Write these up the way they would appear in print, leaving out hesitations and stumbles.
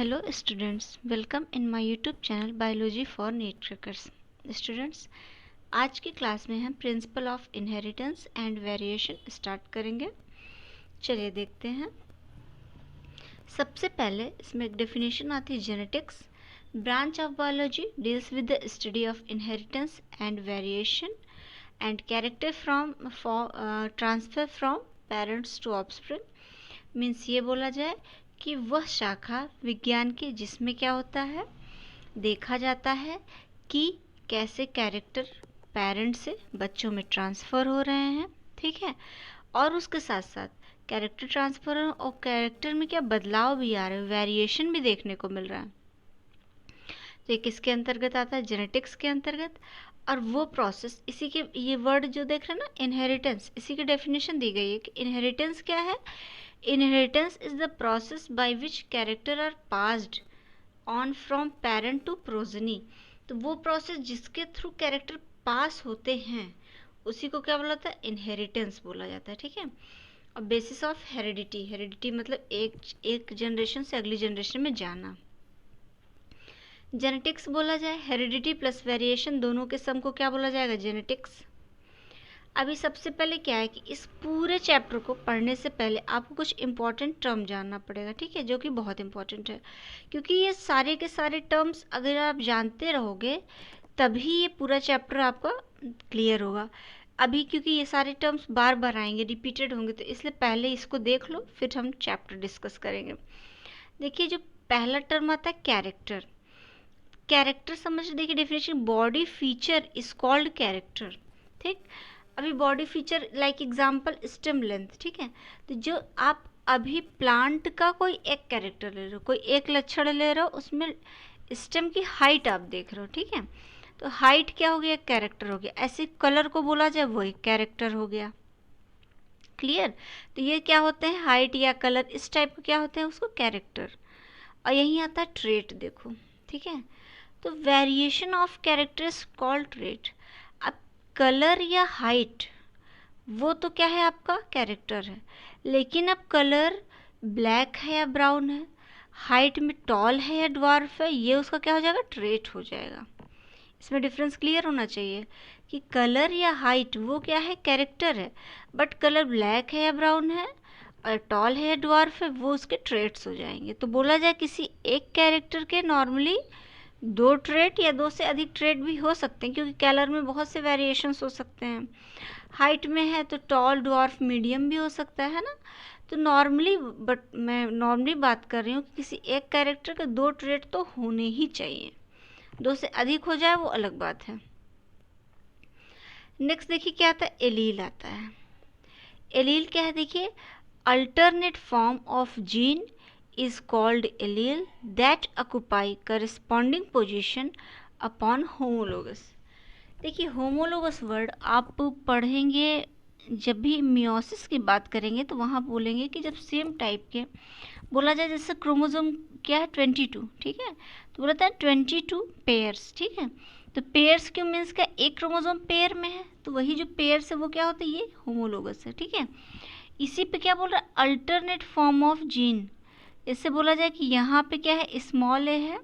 Hello students, welcome in my YouTube channel Biology for Neat Crackers. Students, आज की class में हम principle of inheritance and variation start करेंगे। चलिए देखते हैं। सबसे पहले इसमें एक डेफिनेशन आती है genetics. Branch of biology deals with the study of inheritance and variation and character from transfer from parents to offspring. Means ये बोला जाए कि वह शाखा विज्ञान की जिसमें क्या होता है, देखा जाता है कि कैसे कैरेक्टर पेरेंट से बच्चों में ट्रांसफ़र हो रहे हैं, ठीक है, और उसके साथ साथ कैरेक्टर ट्रांसफ़र और कैरेक्टर में क्या बदलाव भी आ रहे हैं, वेरिएशन भी देखने को मिल रहा है। तो ये किसके अंतर्गत आता है? जेनेटिक्स के अंतर्गत। और वो प्रोसेस, इसी के ये वर्ड जो देख रहे हैं ना, इनहेरिटेंस, इसी की डेफिनेशन दी गई है कि इनहेरिटेंस क्या है। Inheritance is the process by which character are passed on from parent to progeny। तो वो प्रोसेस जिसके थ्रू कैरेक्टर पास होते हैं उसी को क्या बोला जाता है? इनहेरिटेंस बोला जाता है, ठीक है। और बेसिस ऑफ हेरिडिटी, हेरिडिटी मतलब एक जनरेशन से अगली जनरेशन में जाना। जेनेटिक्स बोला जाए, हेरिडिटी प्लस वेरिएशन दोनों के सम को क्या बोला जाएगा? जेनेटिक्स। अभी सबसे पहले क्या है कि इस पूरे चैप्टर को पढ़ने से पहले आपको कुछ इम्पॉर्टेंट टर्म जानना पड़ेगा, ठीक है, जो कि बहुत इम्पॉर्टेंट है, क्योंकि ये सारे के सारे टर्म्स अगर आप जानते रहोगे तभी ये पूरा चैप्टर आपका क्लियर होगा। अभी क्योंकि ये सारे टर्म्स बार बार आएंगे, रिपीटेड होंगे, तो इसलिए पहले इसको देख लो, फिर हम चैप्टर डिस्कस करेंगे। देखिए, जो पहला टर्म आता है कैरेक्टर। कैरेक्टर समझ, देखिए definition, body feature is called character, ठीक। अभी body feature like example stem length, ठीक है। तो जो आप अभी प्लांट का कोई एक कैरेक्टर ले रहे हो, कोई एक लक्षण ले रहे हो, उसमें स्टेम की हाइट आप देख रहे हो, ठीक है। तो हाइट क्या हो गया? कैरेक्टर हो गया। ऐसे कलर को बोला जाए वो एक कैरेक्टर हो गया। क्लियर? तो ये क्या होते हैं? हाइट या कलर, इस टाइप के क्या होते हैं? उसको कैरेक्टर। और यहीं आता है ट्रेट, देखो, ठीक है। तो variation of character is called trait. Colour या हाइट वो तो क्या है? आपका कैरेक्टर है। लेकिन अब कलर ब्लैक है या ब्राउन है, हाइट में टॉल है या ड्वार्फ है, ये उसका क्या हो जाएगा? ट्रेट हो जाएगा। इसमें डिफरेंस क्लियर होना चाहिए कि कलर या हाइट वो क्या है? कैरेक्टर है, बट कलर ब्लैक है या ब्राउन है और टॉल है या ड्वार्फ है, वो उसके ट्रेट्स हो जाएंगे। तो बोला जाए किसी एक कैरेक्टर के नॉर्मली दो ट्रेट या दो से अधिक ट्रेट भी हो सकते हैं, क्योंकि कलर में बहुत से वेरिएशंस हो सकते हैं। हाइट में है तो टॉल, ड्वार्फ, मीडियम भी हो सकता है ना। तो नॉर्मली, बट मैं नॉर्मली बात कर रही हूँ कि किसी एक कैरेक्टर के दो ट्रेट तो होने ही चाहिए, दो से अधिक हो जाए वो अलग बात है। नेक्स्ट देखिए क्या आता है? एलील आता है। एलील क्या है? देखिए, alternate form of gene is called allele that occupy corresponding position upon homologous। देखिए, होमोलोगस वर्ड आप पढ़ेंगे जब भी मियोसिस की बात करेंगे, तो वहाँ बोलेंगे कि जब सेम टाइप के बोला जाए, जैसे क्रोमोसोम क्या है? 22, ठीक है। तो बोलता है 22 पेयर्स, ठीक है। तो पेयर्स क्यों? मीन्स क्या? एक क्रोमोसोम पेयर में है, तो वही जो पेयर्स है वो क्या होता है? ये होमोलोगस है, ठीक है। इसी पे क्या बोल रहा है? Alternate form of gene. इससे बोला जाए कि यहाँ पे क्या है? स्मॉल ए है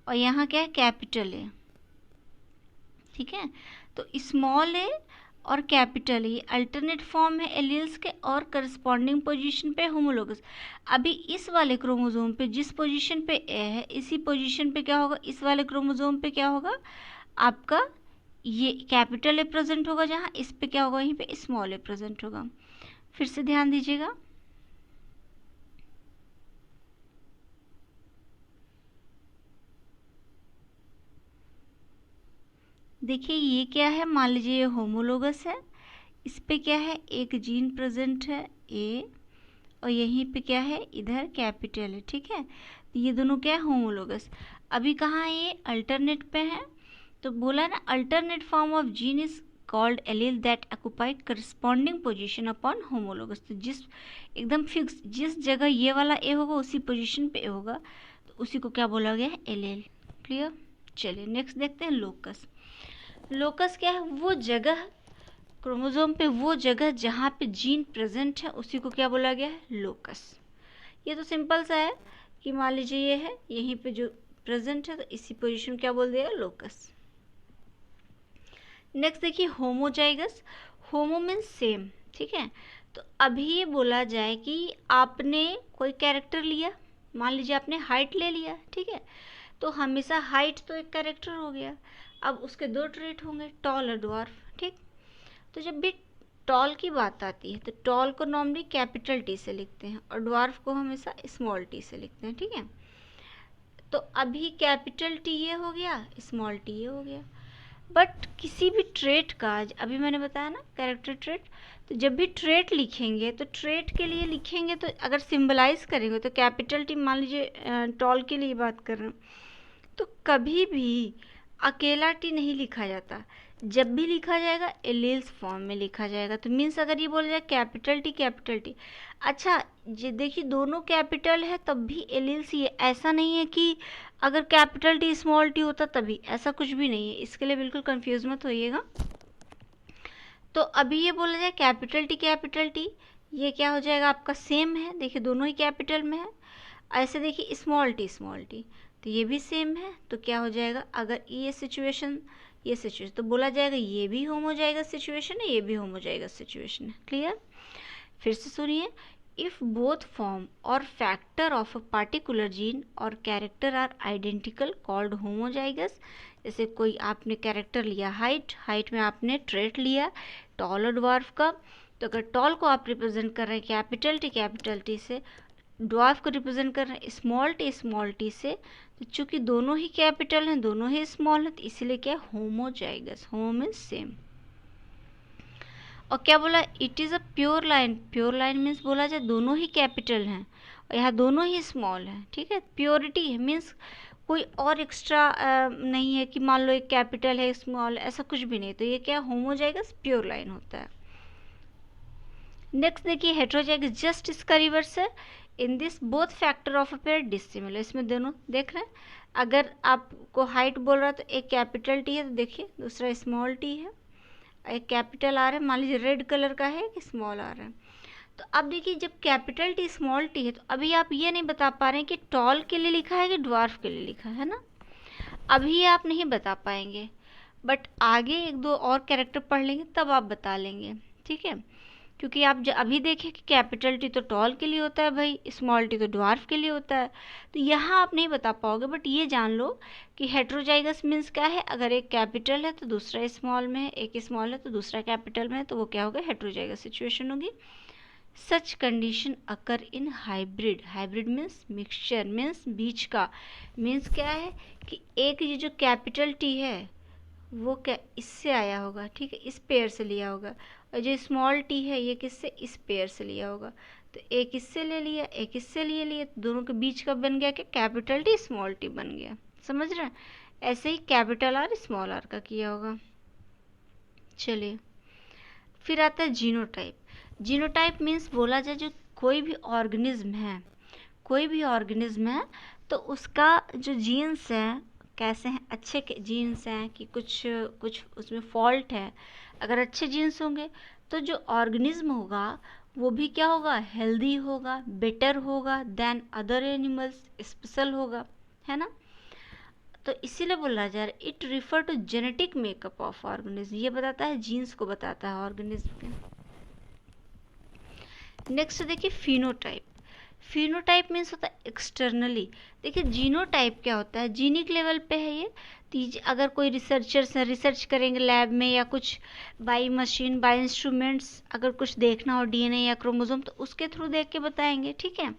और यहाँ क्या है? कैपिटल ए, ठीक है। तो स्मॉल ए और कैपिटल ए अल्टरनेट फॉर्म है एलील्स के और करस्पॉन्डिंग पोजीशन पे होमोलोगस। अभी इस वाले क्रोमोसोम पे जिस पोजीशन पे ए है, इसी पोजीशन पे क्या होगा? इस वाले क्रोमोसोम पे क्या होगा? आपका ये कैपिटल ए प्रेजेंट होगा, जहाँ इस पे क्या होगा? यहीं पे स्मॉल ए प्रेजेंट होगा। फिर से ध्यान दीजिएगा। देखिए, ये क्या है? मान लीजिए ये होमोलोगस है, इस पे क्या है? एक जीन प्रेजेंट है ए, और यहीं पे क्या है? इधर कैपिटल है, ठीक है। तो ये दोनों क्या है? होमोलोगस। अभी कहाँ है? ये अल्टरनेट पे है। तो बोला ना, alternate form of gene is called allele that occupied corresponding position upon homologous. तो जिस एकदम फिक्स जिस जगह ये वाला ए होगा उसी पोजीशन पे ए होगा, तो उसी को क्या बोला गया है? एलील। क्लियर? चलिए नेक्स्ट देखते हैं लोकस। लोकस क्या है? वो जगह क्रोमोसोम पे, वो जगह जहाँ पे जीन प्रेजेंट है, उसी को क्या बोला गया है? लोकस। ये तो सिंपल सा है कि मान लीजिए ये है, यहीं पे जो प्रेजेंट है तो इसी पोजीशन क्या बोल दिया, लोकस। नेक्स्ट देखिए होमोजाइगस। होमो मीन्स सेम, ठीक है। तो अभी ये बोला जाए कि आपने कोई कैरेक्टर लिया, मान लीजिए आपने हाइट ले लिया, ठीक है। तो हमेशा हाइट तो एक कैरेक्टर हो गया, अब उसके दो ट्रेट होंगे, टॉल और ड्वार्फ, ठीक। तो जब भी टॉल की बात आती है तो टॉल को नॉर्मली कैपिटल टी से लिखते हैं और ड्वार्फ को हमेशा स्मॉल टी से लिखते हैं, ठीक है। तो अभी कैपिटल टी ये हो गया, स्मॉल टी ये हो गया। बट किसी भी ट्रेट का, अभी मैंने बताया ना कैरेक्टर ट्रेट, तो जब भी ट्रेट लिखेंगे तो ट्रेट के लिए लिखेंगे तो अगर सिंबलाइज करेंगे तो कैपिटल टी, मान लीजिए टॉल के लिए बात कर रहे हैं, तो कभी भी अकेला टी नहीं लिखा जाता, जब भी लिखा जाएगा एलील्स फॉर्म में लिखा जाएगा। तो मीन्स अगर ये बोला जाए कैपिटल टी, अच्छा ये देखिए दोनों कैपिटल है तब भी एलील्स ही है, ऐसा नहीं है कि अगर कैपिटल टी स्मॉल टी होता तभी, ऐसा कुछ भी नहीं है, इसके लिए बिल्कुल कंफ्यूज मत होइएगा। तो अभी ये बोला जाए कैपिटल टी, ये क्या हो जाएगा आपका, सेम है, देखिए दोनों ही कैपिटल में है। ऐसे देखिए स्मॉल टी, तो ये भी सेम है, तो क्या हो जाएगा, अगर ये सिचुएशन तो बोला जाएगा ये भी होमोजाइगस सिचुएशन है, ये भी होमोजाइगस सिचुएशन है। क्लियर? फिर से सुनिए, इफ बोथ फॉर्म और factor of a particular gene और character are identical called homozygous. जैसे कोई आपने कैरेक्टर लिया हाइट में आपने ट्रेट लिया टॉल और ड्वार्फ का, तो अगर टॉल को आप रिप्रेजेंट कर रहे हैं कैपिटल टी से, ड्वार्फ को रिप्रेजेंट कर रहे हैं स्मॉल टी से, तो चूंकि दोनों ही कैपिटल हैं दोनों ही स्मॉल हैं तो इसीलिए क्या होमोजाइगस, होमो मीन्स सेम। और क्या बोला, it is a pure line means बोला जाए दोनों ही कैपिटल हैं और यहाँ दोनों ही स्मॉल हैं, ठीक है। प्योरिटी है मीन्स कोई और एक्स्ट्रा नहीं है कि मान लो एक कैपिटल है स्मॉल, ऐसा कुछ भी नहीं, तो ये क्या होमोजाइगस प्योर लाइन होता है। नेक्स्ट देखिए हेट्रोजाइगस, जस्ट इसका रिवर्स है। In this both factor of a pair dissimilar, इसमें दोनों देख रहे हैं, अगर आपको हाइट बोल रहा है तो एक कैपिटल टी है तो देखिए दूसरा स्मॉल टी है, एक कैपिटल आ रहा है, मान लीजिए रेड कलर का है कि स्मॉल आ रहा है। तो अब देखिए जब कैपिटल टी स्मॉल टी है तो अभी आप ये नहीं बता पा रहे हैं कि टॉल के लिए लिखा है कि ड्वार्फ के लिए लिखा है ना, अभी आप नहीं बता पाएंगे, बट आगे एक दो और कैरेक्टर पढ़ लेंगे तब आप बता लेंगे, ठीक है। क्योंकि आप अभी देखें कि कैपिटल टी तो टॉल के लिए होता है भाई, स्मॉल टी तो ड्वार्फ के लिए होता है, तो यहाँ आप नहीं बता पाओगे। बट ये जान लो कि हेट्रोजाइगस मीन्स क्या है, अगर एक कैपिटल है तो दूसरा स्मॉल में है, एक स्मॉल है तो दूसरा कैपिटल में है, तो वो क्या होगा, हेट्रोजाइगस सिचुएशन होगी। Such condition occur in hybrid means mixture, means बीच का, मीन्स क्या है कि एक ये जो कैपिटल टी है वो क्या इससे आया होगा, ठीक है, इस पेयर से लिया होगा, और जो स्मॉल टी है ये किससे, इस पेयर से लिया होगा, तो एक इससे ले लिया एक इससे ले लिया, तो दोनों के बीच का बन गया क्या, कैपिटल टी स्मॉल टी बन गया। समझ रहे हैं? ऐसे ही कैपिटल आर स्मॉल आर का किया होगा। चलिए फिर आता है जीनोटाइप। जीनोटाइप मीन्स बोला जाए जो कोई भी ऑर्गेनिज्म है तो उसका जो जीन्स है कैसे हैं, अच्छे जीन्स हैं कि कुछ उसमें फॉल्ट है। अगर अच्छे जीन्स होंगे तो जो ऑर्गेनिज्म होगा वो भी क्या होगा, हेल्दी होगा, बेटर होगा देन अदर एनिमल्स, स्पेशल होगा, है ना। तो इसीलिए बोला जा रहा है it refer to genetic makeup of organism, ये बताता है जीन्स को बताता है ऑर्गेनिज्म के। नेक्स्ट देखिए फिनोटाइप मीन्स होता है एक्सटर्नली। देखिए जीनोटाइप क्या होता है, जीनिक लेवल पे है ये, तो अगर कोई रिसर्चर्स है रिसर्च करेंगे लैब में या कुछ बाई मशीन बाई इंस्ट्रूमेंट्स, अगर कुछ देखना हो डीएनए या क्रोमोसोम तो उसके थ्रू देख के बताएंगे, ठीक है,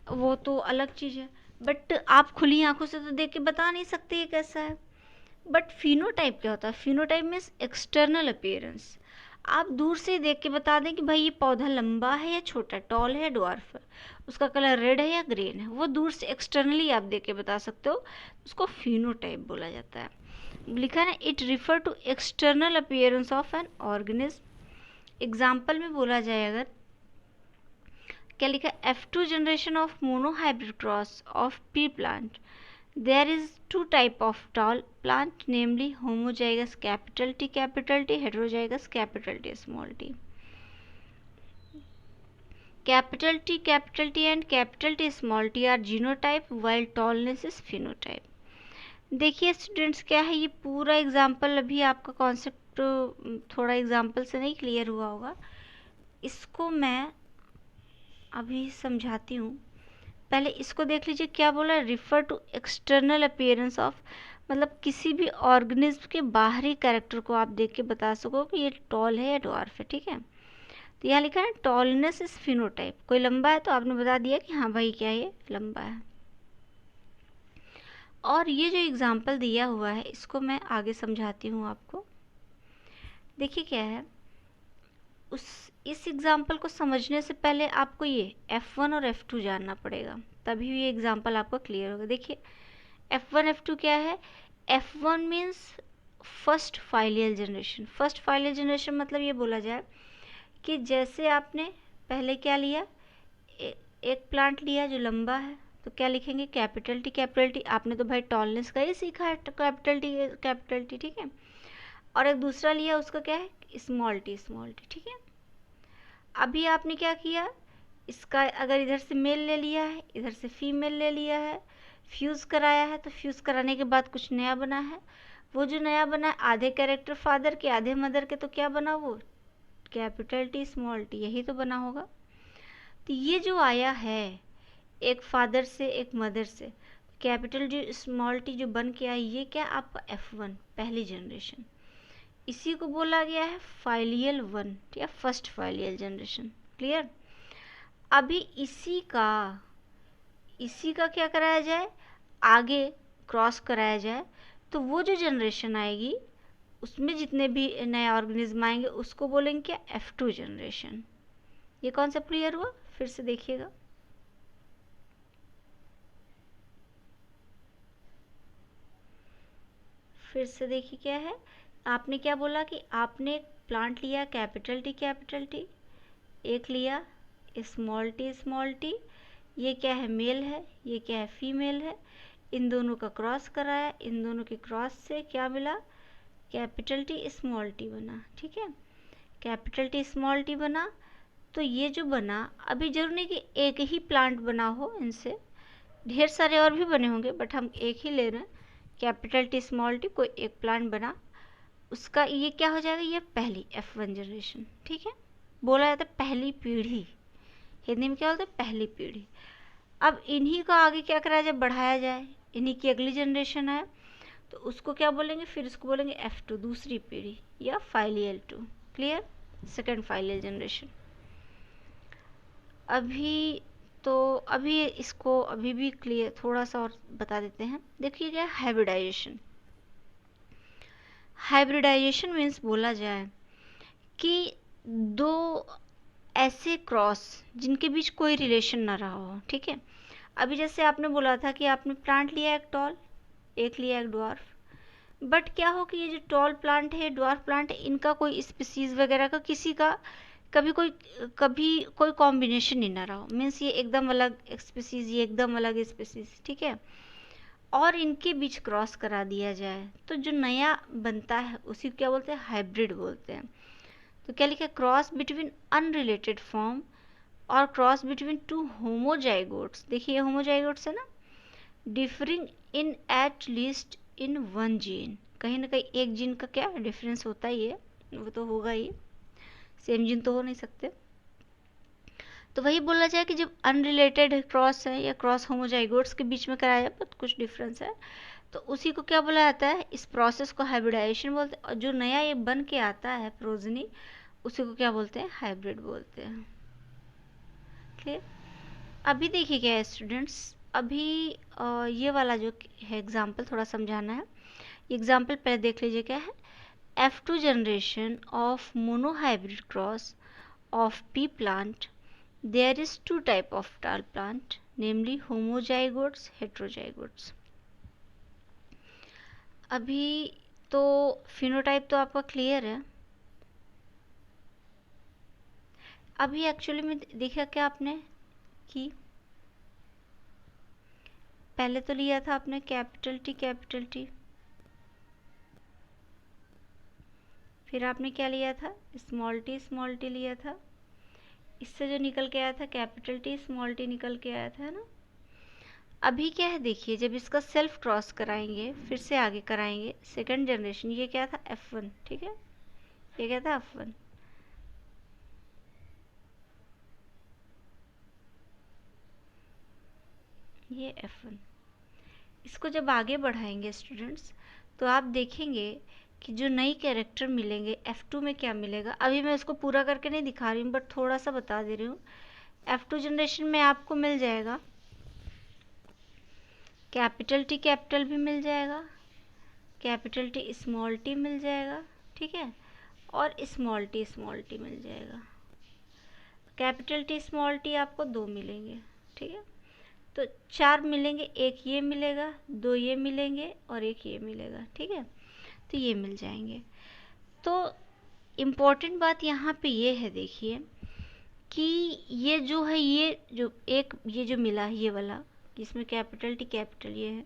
वो तो अलग चीज़ है। बट आप खुली आंखों से तो देख के बता नहीं सकते ये कैसा है। बट फिनोटाइप क्या होता है, फिनोटाइप मीन्स एक्सटर्नल अपीयरेंस, आप दूर से देख के बता दें कि भाई ये पौधा लंबा है या छोटा, टॉल है या ड्वार्फ है, उसका कलर रेड है या ग्रीन है, वो दूर से एक्सटर्नली आप देख के बता सकते हो, उसको फिनोटाइप बोला जाता है। लिखा है ना, it refer to external appearance of an organism. Example में बोला जाए अगर, क्या लिखा है, F2 generation of monohybrid cross of pea plant, there is two type of tall plant namely homozygous capital T, heterozygous capital T, small t। Capital T and capital T small T R genotype while tallness is phenotype. देखिए students, क्या है ये पूरा example, अभी आपका concept थोड़ा example से नहीं क्लियर हुआ होगा, इसको मैं अभी समझाती हूँ। पहले इसको देख लीजिए, क्या बोला, refer to external appearance of, मतलब किसी भी ऑर्गेनिज्म के बाहरी कैरेक्टर को आप देख के बता सको कि ये टॉल है या डॉर्फ है, ठीक है। तो यहाँ लिखा है टॉलनेस इज फिनोटाइप, कोई लंबा है तो आपने बता दिया कि हाँ भाई क्या ये लंबा है। और ये जो एग्जाम्पल दिया हुआ है इसको मैं आगे समझाती हूँ आपको। देखिए क्या है, इस एग्जाम्पल को समझने से पहले आपको ये F1 और F2 जानना पड़ेगा, तभी ये एग्जाम्पल आपको क्लियर होगा। देखिए F1 F2 क्या है। F1 means first filial generation. First filial generation मतलब ये बोला जाए कि जैसे आपने पहले क्या लिया, एक प्लांट लिया जो लंबा है, तो क्या लिखेंगे, कैपिटल टी। आपने तो भाई टॉलनेस का ही सीखा है, कैपिटल टी, ठीक है। और एक दूसरा लिया, उसका क्या है, स्मॉल टी, ठीक है। अभी आपने क्या किया, इसका अगर इधर से मेल ले लिया है, इधर से फीमेल ले लिया है, फ्यूज़ कराया है, तो फ्यूज़ कराने के बाद कुछ नया बना है। वो जो नया बना है आधे कैरेक्टर फादर के आधे मदर के, तो क्या बना वो, कैपिटल टी स्मॉल टी, यही तो बना होगा। तो ये जो आया है एक फादर से एक मदर से, कैपिटल जो स्मॉल टी जो बन के आई, ये क्या आपका F1 पहली जनरेशन, इसी को बोला गया है फाइलियल 1 या फर्स्ट फाइलियल जनरेशन। क्लियर। अभी इसी का क्या कराया जाए, आगे क्रॉस कराया जाए, तो वो जो जनरेशन आएगी उसमें जितने भी नए ऑर्गेनिज्म आएंगे उसको बोलेंगे क्या, F2 जनरेशन। ये कॉन्सेप्ट क्लियर हुआ, फिर से देखिएगा। फिर से देखिए क्या है, आपने क्या बोला कि आपने एक प्लांट लिया कैपिटल टी, एक लिया स्मॉल टी, ये क्या है, मेल है, ये क्या है, फीमेल है, इन दोनों का क्रॉस कराया, इन दोनों के क्रॉस से क्या मिला, कैपिटल टी स्मॉल टी बना, ठीक है। कैपिटल टी स्मॉल टी बना, तो ये जो बना, अभी जरूर नहीं कि एक ही प्लांट बना हो, इनसे ढेर सारे और भी बने होंगे, बट हम एक ही ले रहे हैं, कैपिटल टी स्मॉल टी, कोई एक प्लांट बना, उसका ये क्या हो जाएगा, ये पहली F1 जनरेशन, ठीक है। बोला जाता है पहली पीढ़ी, हिंदी में क्या बोलते हैं, पहली पीढ़ी। अब इन्हीं को आगे क्या कराया जाए, बढ़ाया जाए, इन्हीं की अगली जनरेशन है, तो उसको क्या बोलेंगे, फिर उसको बोलेंगे F2 दूसरी पीढ़ी या filial 2। Clear, second filial generation. अभी इसको अभी भी क्लियर थोड़ा सा और बता देते हैं। देखिए क्या हाइब्रिडाइजेशन मीन्स बोला जाए कि दो ऐसे क्रॉस जिनके बीच कोई रिलेशन ना रहा हो, ठीक है। अभी जैसे आपने बोला था कि आपने प्लांट लिया एक टॉल, एक लिया एक ड्वार्फ, बट क्या हो कि ये जो टॉल प्लांट है, ड्वार्फ प्लांट है, इनका कोई स्पीसीज वगैरह का किसी का कभी कोई कॉम्बिनेशन नहीं ना रहा हो, मीन्स ये एकदम अलग स्पीसीज, ये एकदम अलग स्पीसीज, ठीक है। और इनके बीच क्रॉस करा दिया जाए तो जो नया बनता है उसी को क्या बोलते हैं, हाइब्रिड बोलते हैं। तो क्या लिखा है, क्रॉस बिटवीन अनरिलेटेड फॉर्म और क्रॉस बिटवीन टू होमोजाइगोट्स। देखिए होमोजाइगोट्स है ना, differing in at least in one gene, कहीं ना कहीं एक जीन का क्या डिफरेंस होता ही है, वो तो होगा ही, सेम जीन तो हो नहीं सकते। तो वही बोला जाए कि जब अनरिलेटेड क्रॉस है या क्रॉस होमोजाइगोट्स के बीच में कराया जाए तो कुछ डिफरेंस है, तो उसी को क्या बोला जाता है, इस प्रोसेस को हाइब्रिडाइजेशन बोलते हैं। और जो नया ये बन के आता है प्रोजनी, उसी को क्या बोलते हैं, हाइब्रिड बोलते हैं। क्लियर। अभी देखिए क्या है स्टूडेंट्स, अभी ये वाला जो है एग्जाम्पल थोड़ा समझाना है। एग्जाम्पल पहले देख लीजिए क्या है, F2 generation of monohybrid cross of pea plant, there is two type of tall plant, namely homozygotes, heterozygotes। अभी तो फिनोटाइप तो आपका क्लियर है। अभी एक्चुअली में देखा क्या आपने कि पहले तो लिया था आपने कैपिटल टी, फिर आपने क्या लिया था, स्मॉल टी लिया था, इससे जो निकल के आया था कैपिटल टी स्मॉल टी निकल के आया था, है ना। अभी क्या है देखिए, जब इसका सेल्फ क्रॉस कराएंगे, फिर से आगे कराएंगे, सेकंड जनरेशन, ये क्या था F1, ठीक है, ये क्या था F1, ये F1। इसको जब आगे बढ़ाएंगे स्टूडेंट्स, तो आप देखेंगे कि जो नई कैरेक्टर मिलेंगे F2 में क्या मिलेगा। अभी मैं इसको पूरा करके नहीं दिखा रही हूँ, बट थोड़ा सा बता दे रही हूँ। F2 जनरेशन में आपको मिल जाएगा कैपिटल टी कैपिटल भी मिल जाएगा, कैपिटल टी स्मॉल टी मिल जाएगा, ठीक है, और स्मॉल टी मिल जाएगा। कैपिटल टी स्मॉल टी आपको 2 मिलेंगे, ठीक है, तो 4 मिलेंगे, एक ये मिलेगा, 2 ये मिलेंगे और एक ये मिलेगा, ठीक है, तो ये मिल जाएंगे। तो इम्पोर्टेंट बात यहाँ पे ये है देखिए कि ये जो है, ये जो मिला है ये वाला, जिसमें कैपिटल टी कैपिटल ये है,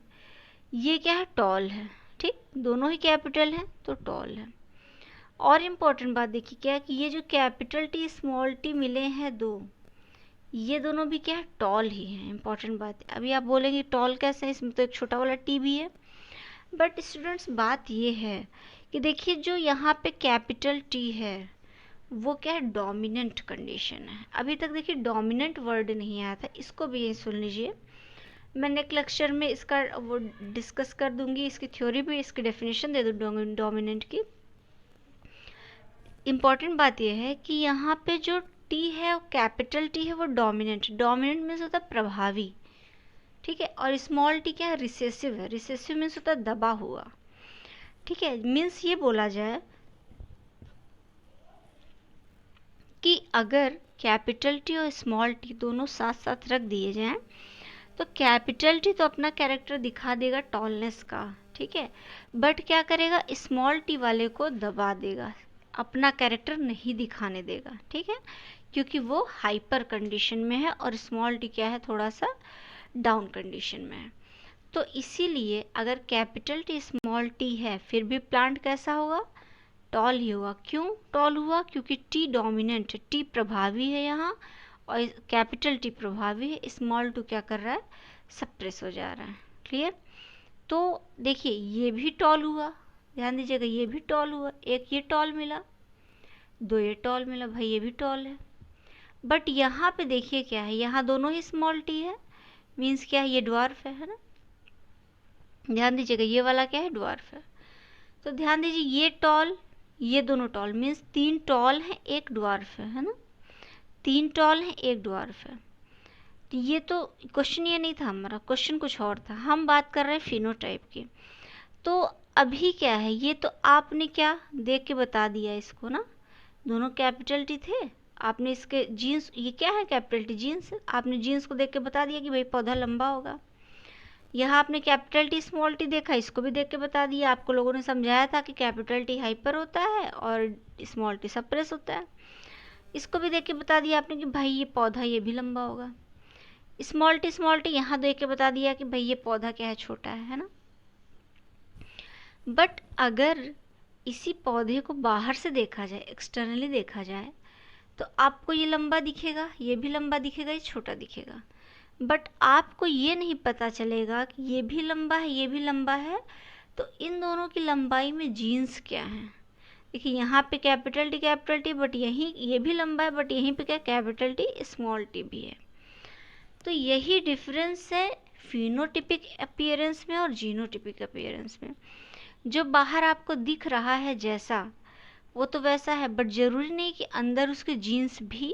ये क्या है, टॉल है, ठीक, दोनों ही कैपिटल हैं तो टॉल है। और इम्पोर्टेंट बात देखिए क्या है कि ये जो कैपिटल टी स्मॉल टी मिले हैं 2, ये दोनों भी क्या है, टॉल ही हैं। इंपॉर्टेंट बात है। अभी आप बोलेंगे टॉल कैसे है, इसमें तो एक छोटा वाला टी भी है, बट स्टूडेंट्स बात ये है कि देखिए जो यहाँ पे कैपिटल टी है वो क्या है, डोमिनेंट कंडीशन है। अभी तक देखिए डोमिनेंट वर्ड नहीं आया था, इसको भी यही सुन लीजिए। मैं नेक्स्ट लेक्चर में इसका वो डिस्कस कर दूंगी, इसकी थ्योरी भी, इसकी डेफिनेशन दे दूँ डोमिनेंट की। इम्पॉर्टेंट बात यह है कि यहाँ पे जो टी है, कैपिटल टी है, वो डोमिनेंट मीन्स होता है प्रभावी, ठीक है, और स्मॉल टी क्या है, रिसेसिव है। रिसेसिव मीन्स होता है दबा हुआ, ठीक है। मीन्स ये बोला जाए कि अगर कैपिटल टी और स्मॉल टी दोनों साथ साथ रख दिए जाएं, तो कैपिटल टी तो अपना कैरेक्टर दिखा देगा टॉलनेस का, ठीक है, बट क्या करेगा, स्मॉल टी वाले को दबा देगा, अपना कैरेक्टर नहीं दिखाने देगा, ठीक है, क्योंकि वो हाइपर कंडीशन में है और स्मॉल टी क्या है, थोड़ा सा डाउन कंडीशन में है। तो इसीलिए अगर कैपिटल टी स्मॉल टी है, फिर भी प्लांट कैसा होगा, टॉल ही होगा। क्यों टॉल हुआ, क्योंकि टी डोमिनेंट, टी प्रभावी है यहाँ, और कैपिटल टी प्रभावी है, स्मॉल टू क्या कर रहा है, सप्रेस हो जा रहा है। क्लियर। तो देखिए ये भी टॉल हुआ, ध्यान दीजिएगा, ये भी टॉल हुआ, एक ये टॉल मिला, 2 ये टॉल मिला, भाई ये भी टॉल है। बट यहाँ पे देखिए क्या है, यहाँ दोनों ही स्मॉल टी है, मीन्स क्या है, ये ड्वार्फ है ना। ध्यान दीजिएगा ये वाला क्या है, ड्वार्फ है। तो ध्यान दीजिए ये टॉल, ये दोनों टॉल, मीन्स 3 टॉल हैं, एक ड्वार्फ है ना, 3 टॉल हैं, एक ड्वार्फ है। तो ये तो क्वेश्चन ये नहीं था हमारा, क्वेश्चन कुछ और था, हम बात कर रहे हैं फिनोटाइप की। तो अभी क्या है, ये तो आपने क्या देख के बता दिया इसको ना, दोनों कैपिटल टी थे, आपने इसके जीन्स, ये क्या है कैपिटल टी, जीन्स, आपने जीन्स को देख के बता दिया कि भाई पौधा लंबा होगा। यहाँ आपने कैपिटल टी स्मॉल टी देखा, इसको भी देख के बता दिया, आपको लोगों ने समझाया था कि कैपिटल टी हाइपर होता है और स्मॉल टी सप्रेस होता है, इसको भी देख के बता दिया आपने कि भाई ये पौधा ये भी लंबा होगा। स्मॉल टी यहाँ देख के बता दिया कि भाई ये पौधा क्या है, छोटा है ना। बट अगर इसी पौधे को बाहर से देखा जाए, एक्सटर्नली देखा जाए, तो आपको ये लंबा दिखेगा, ये भी लंबा दिखेगा, ये छोटा दिखेगा, बट आपको ये नहीं पता चलेगा कि ये भी लंबा है, ये भी लंबा है, तो इन दोनों की लंबाई में जीन्स क्या है। देखिए यहाँ पे कैपिटल टी, बट यहीं ये भी लंबा है, बट यहीं पे क्या कैपिटल टी स्मॉल टी भी है। तो यही डिफरेंस है फिनोटिपिक अपीयरेंस में और जीनोटिपिक अपीयरेंस में। जो बाहर आपको दिख रहा है जैसा, वो तो वैसा है, बट जरूरी नहीं कि अंदर उसके जीन्स भी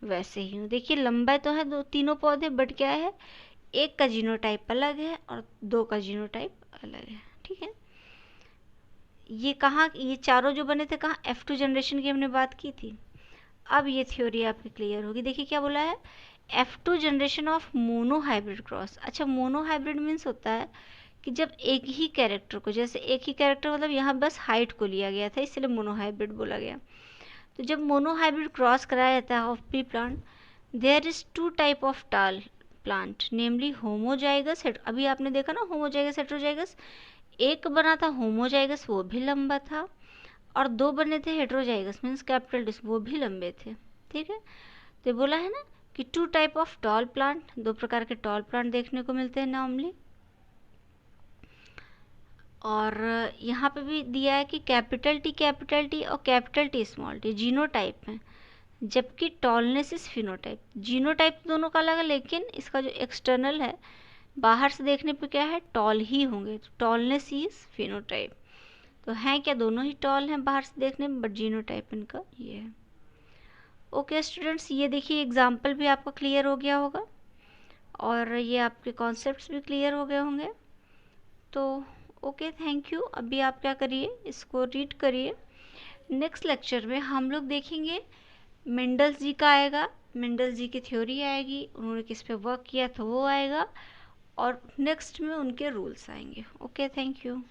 वैसे ही हो। देखिए लंबा तो है दो तीनों पौधे, बट क्या है, एक का जीनोटाइप अलग है और 2 का जीनोटाइप अलग है, ठीक है। ये कहाँ, ये चारों जो बने थे कहाँ, F2 जनरेशन की हमने बात की थी। अब ये थ्योरी आपकी क्लियर होगी। देखिए क्या बोला है, F2 generation of mono hybrid cross. अच्छा, मोनो हाइब्रिड मीन्स होता है कि जब एक ही कैरेक्टर को, जैसे एक ही कैरेक्टर मतलब यहाँ बस हाइट को लिया गया था, इसलिए मोनो हाइब्रिड बोला गया। तो जब मोनो हाइब्रिड क्रॉस कराया जाता है of pea plant, there is 2 type of tall plant, namely homozygous, अभी आपने देखा ना होमोजाइगस हेट्रोजाइगस, एक बना था होमोजाइगस वो भी लंबा था, और 2 बने थे हेट्रोजाइगस मीन्स कैपिटल डिस, वो भी लंबे थे, ठीक है। तो बोला है ना कि 2 टाइप ऑफ टॉल प्लांट, 2 प्रकार के टॉल प्लांट देखने को मिलते हैं नॉर्मली। और यहाँ पे भी दिया है कि कैपिटल टी और capital T small T genotype में, जबकि टॉलनेस इज फिनोटाइप। जीनोटाइप दोनों का अलग है, लेकिन इसका जो एक्सटर्नल है बाहर से देखने पे क्या है, टॉल ही होंगे। Tallness is phenotype. तो हैं क्या, दोनों ही टॉल हैं बाहर से देखने में, बट जीनोटाइप इनका ये है। ओके स्टूडेंट्स, ये देखिए एग्जाम्पल भी आपका क्लियर हो गया होगा और ये आपके कॉन्सेप्ट्स भी क्लियर हो गए होंगे। तो ओके, थैंक यू। अभी आप क्या करिए, इसको रीड करिए। नेक्स्ट लेक्चर में हम लोग देखेंगे मेंडल्स जी का आएगा, मेंडल्स जी की थ्योरी आएगी, उन्होंने किस पे वर्क किया था वो आएगा, और नेक्स्ट में उनके रूल्स आएंगे। Okay, thank you.